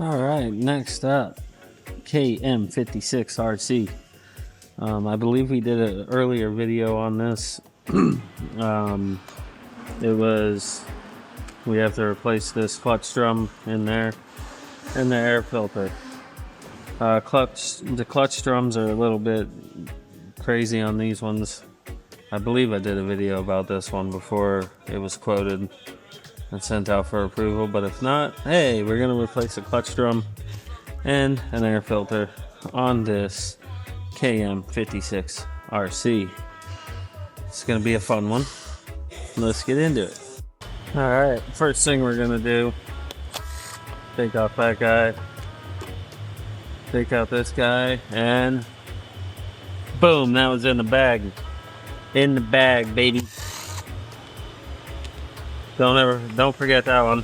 Alright, next up, KM56RC. I believe we did an earlier video on this. We have to replace this clutch drum in there and the air filter. The clutch drums are a little bit crazy on these ones. I believe I did a video about this one before it was quoted and sent out for approval, but if not, hey, we're gonna replace a clutch drum and an air filter on this KM56RC. It's gonna be a fun one. Let's get into it. Alright, first thing we're gonna do, take off that guy, take out this guy, and boom, that was in the bag. In the bag, baby. Don't forget that one.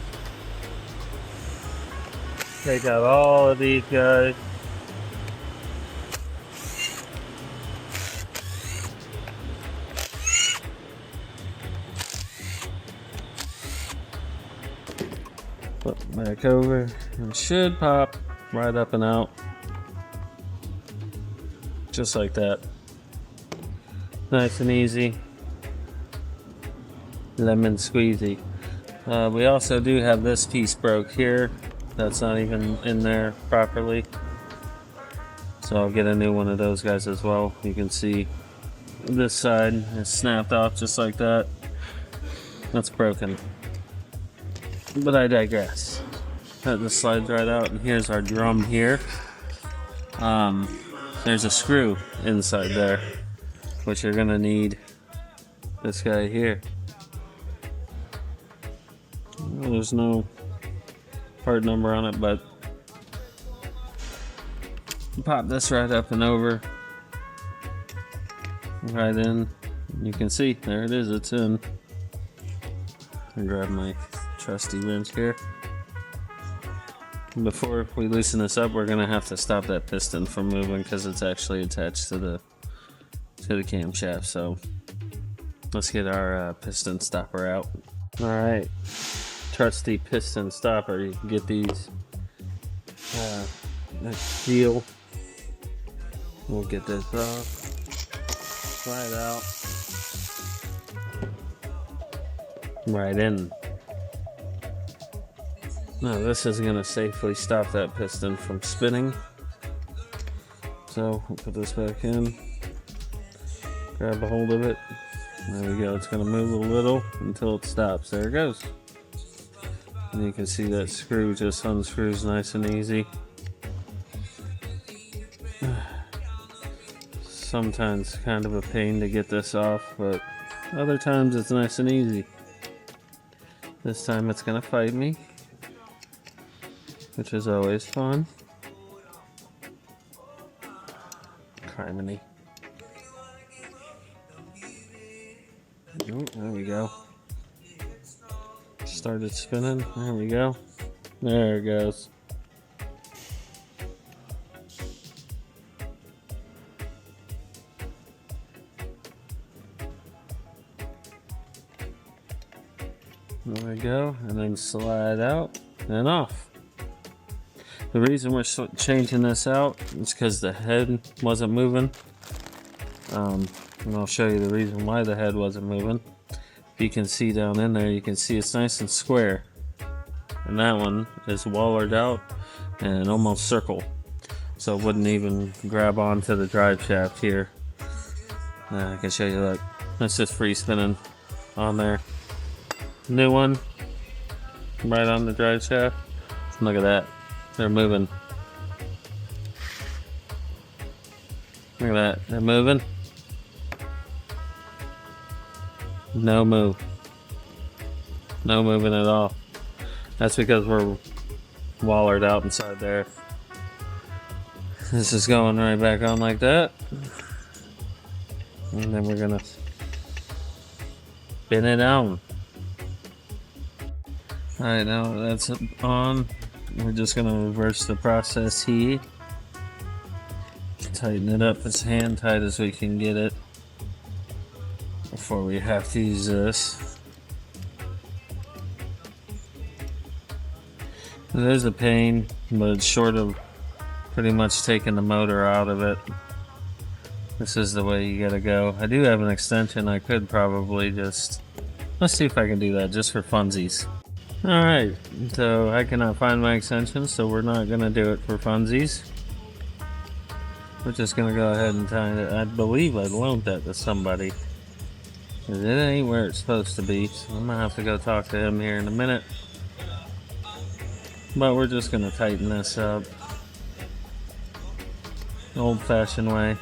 Take out all of these guys. Put back over. It should pop right up and out. Just like that. Nice and easy. Lemon squeezy. We also do have this piece broke here. That's not even in there properly. So I'll get a new one of those guys as well. You can see this side is snapped off just like that. That's broken. But I digress. That slides right out, and here's our drum here. There's a screw inside there, which you're gonna need this guy here. There's no part number on it, but pop this right up and over, right in. You can see there it is, it's in. I'll grab my trusty wrench here. Before we loosen this up, we're gonna have to stop that piston from moving because it's actually attached to the camshaft. So let's get our piston stopper out. All right. Trusty piston stopper. You can get these steel. We'll get this off, slide out, right in. Now this is going to safely stop that piston from spinning. So we'll put this back in, grab a hold of it. There we go. It's going to move a little until it stops. There it goes. And you can see that screw just unscrews nice and easy. Sometimes kind of a pain to get this off, but other times it's nice and easy. This time it's gonna fight me, which is always fun. Criminy. Oh, there we go. Started spinning. There we go. There it goes. There we go. And then slide out and off. The reason we're changing this out is because the head wasn't moving. And I'll show you the reason why the head wasn't moving. You can see down in there, you can see it's nice and square, and that one is wallered out and almost circle, so it wouldn't even grab onto the drive shaft here. I can show you that. That's just free spinning on there. New one right on the drive shaft. Look at that, they're moving. Look at that, they're moving. No move. No moving at all. That's because we're wallered out inside there. This is going right back on like that. And then we're gonna spin it on. Alright, now that's on. We're just gonna reverse the process here. Tighten it up as hand tight as we can get it before we have to use this. It is a pain, but it's short of pretty much taking the motor out of it. This is the way you gotta go. I do have an extension. I could probably just... Let's see if I can do that just for funsies. Alright, so I cannot find my extension, so we're not gonna do it for funsies. We're just gonna go ahead and tie it. I believe I loaned that to somebody. It ain't where it's supposed to be, so I'm gonna have to go talk to him here in a minute. But we're just gonna tighten this up. Old-fashioned way.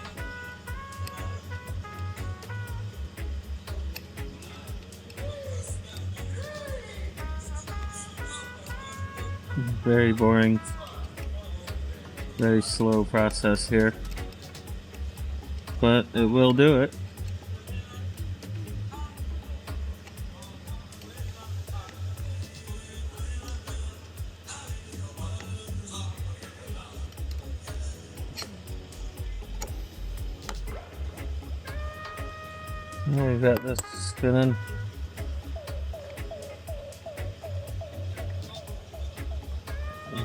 Very boring. Very slow process here. But it will do it. We've got this spinning.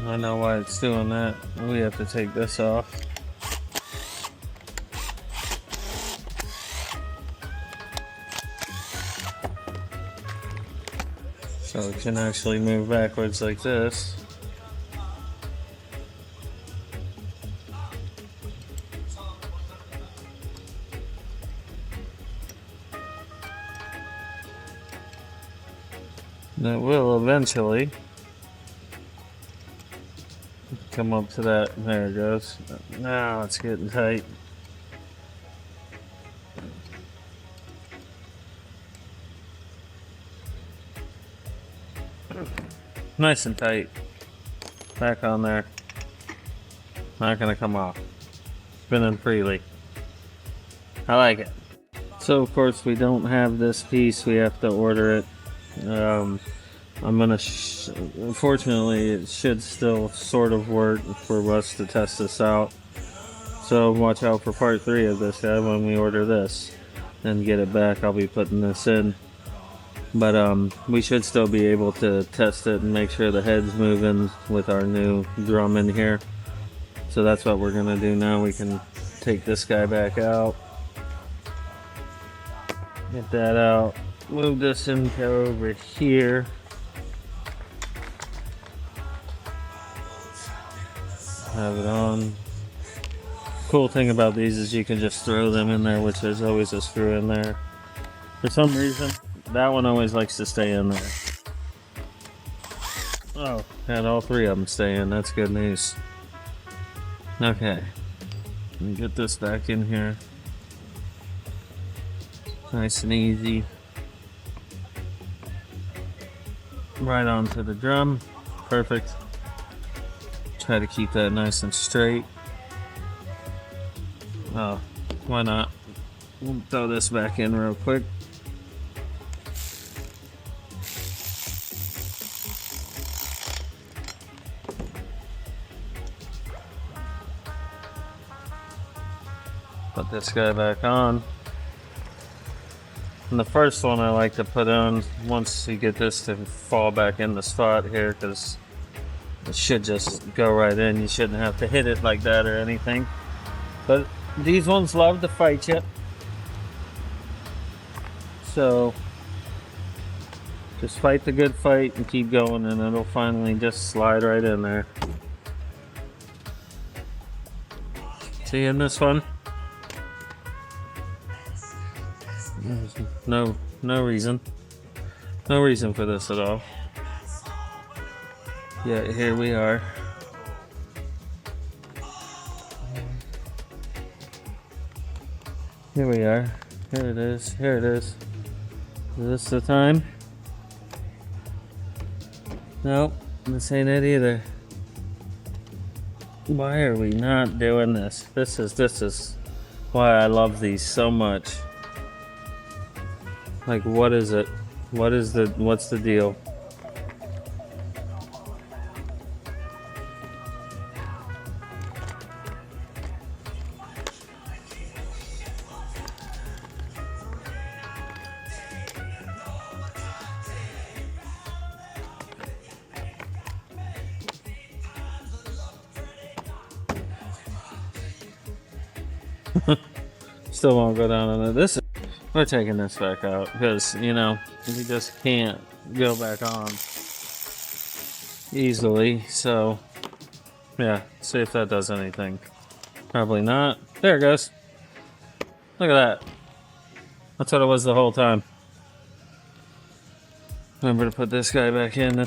I know why it's doing that. We have to take this off. So it can actually move backwards like this. That will eventually come up to that. There it goes. Now it's getting tight. Nice and tight. Back on there. Not gonna come off. Spinning freely. I like it. So of course we don't have this piece. We have to order it. I'm gonna unfortunately it should still sort of work for us to test this out, so watch out for part 3 of this guy when we order this and get it back. I'll be putting this in, but we should still be able to test it and make sure the head's moving with our new drum in here. So that's what we're gonna do now. We can take this guy back out, get that out, move this into over here. Have it on. Cool thing about these is you can just throw them in there, which there's always a screw in there. For some reason, that one always likes to stay in there. Oh, had all 3 of them stay in. That's good news. Okay. Let me get this back in here. Nice and easy. Right onto the drum. Perfect. Try to keep that nice and straight. Oh, why not? We'll throw this back in real quick. Put this guy back on. And the first one I like to put on once you get this to fall back in the spot here, because it should just go right in. You shouldn't have to hit it like that or anything. But these ones love to fight you. So just fight the good fight and keep going, and it'll finally just slide right in there. See in this one? No reason. No reason for this at all. Yeah, here we are. Here we are. Here it is. Here it is. Is this the time? Nope, this ain't it either. Why are we not doing this? This is why I love these so much. Like, what is it? What's the deal? Still won't go down on it. We're taking this back out because, you know, we just can't go back on easily. So, yeah, see if that does anything. Probably not. There it goes. Look at that. That's what it was the whole time. Remember to put this guy back in.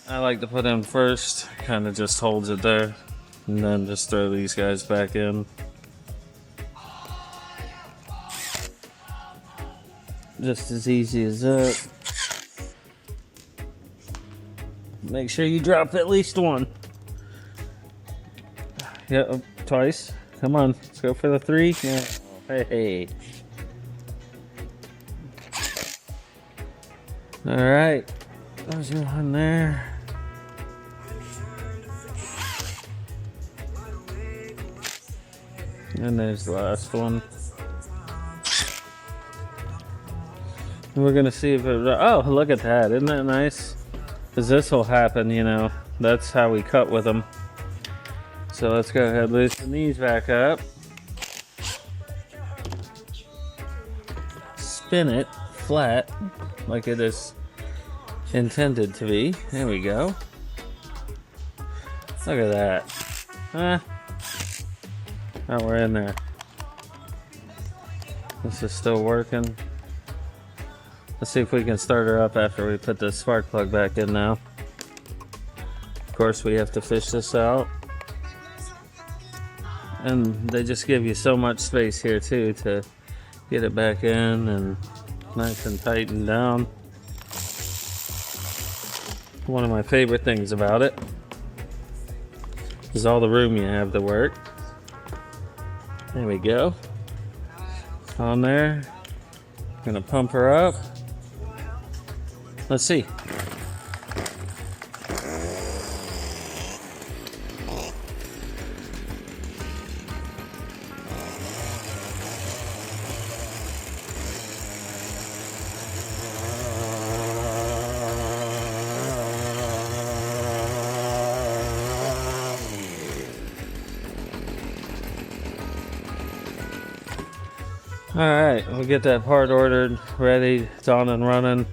I like to put in first. Kind of just holds it there. And then just throw these guys back in. Just as easy as that. Make sure you drop at least one. Yeah, twice. Come on, let's go for the 3. Yeah. Hey. All right, there's your one there. And there's the last one. We're gonna see if it. Oh, look at that! Isn't that nice? Because this will happen, you know. That's how we cut with them. So let's go ahead, loosen these back up. Spin it flat, like it is intended to be. There we go. Look at that. Oh, we're in there. This is still working. Let's see if we can start her up after we put the spark plug back in now. Of course, we have to fish this out. And they just give you so much space here too to get it back in and nice and tightened down. One of my favorite things about it is all the room you have to work. There we go. On there. Gonna pump her up. Let's see. Alright, we'll get that part ordered, ready, it's on and running.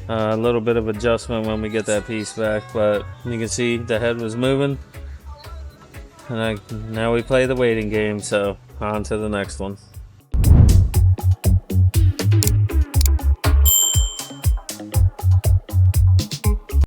A little bit of adjustment when we get that piece back, but you can see the head was moving. And now we play the waiting game, so on to the next one.